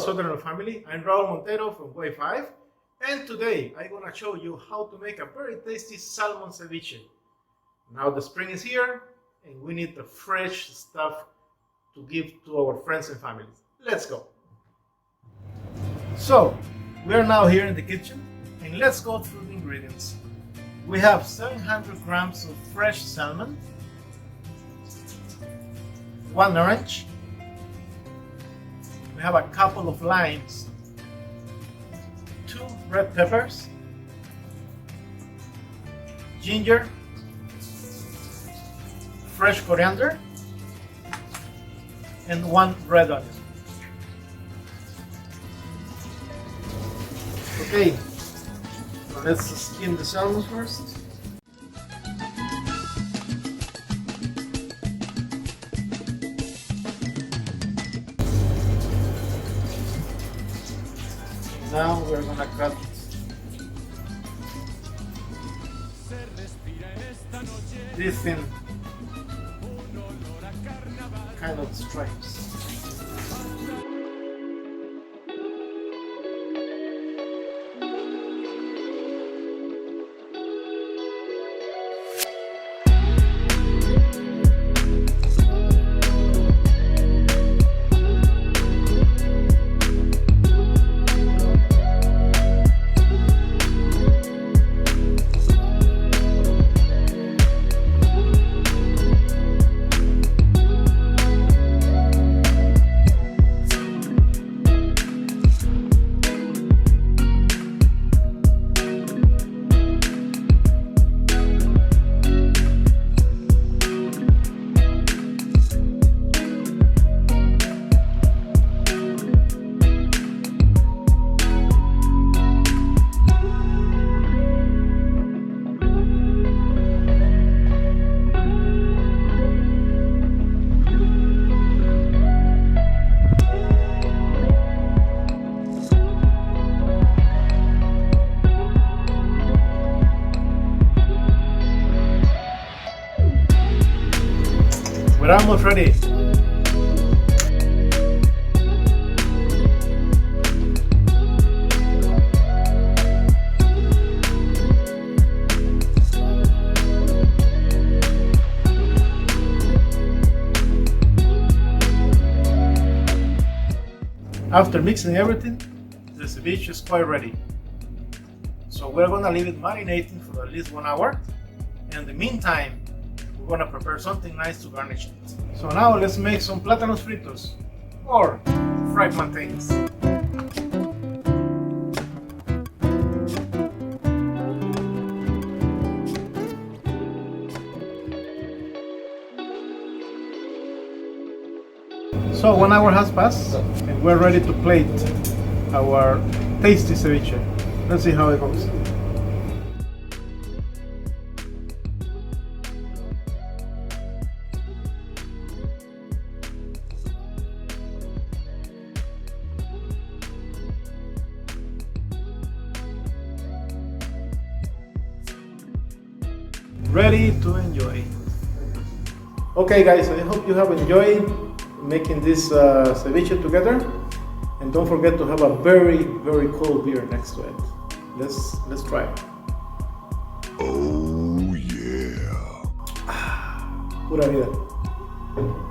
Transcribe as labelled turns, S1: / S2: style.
S1: Southern family, I'm Raul Montero from Way 5, and today I'm gonna show you how to make a very tasty salmon ceviche. Now the spring is here and we need the fresh stuff to give to our friends and families. Let's go! So, we are now here in the kitchen and let's go through the ingredients. We have 700 grams of fresh salmon, 1 orange, we have a couple of limes, 2 red peppers, ginger, fresh coriander, and 1 red onion. Okay, so let's skin the salmon first. Now we're gonna cut this in kind of stripes. We're almost ready. After mixing everything, the ceviche is quite ready. So we're gonna leave it marinating for at least 1 hour. In the meantime, we're gonna prepare something nice to garnish it. So now let's make some plátanos fritos or fried plantains. So 1 hour has passed and we're ready to plate our tasty ceviche. Let's see how it goes. Ready to enjoy. Okay guys, I hope you have enjoyed making this ceviche together, and don't forget to have a very cold beer next to it. Let's try it.
S2: Oh yeah.
S1: Pura vida.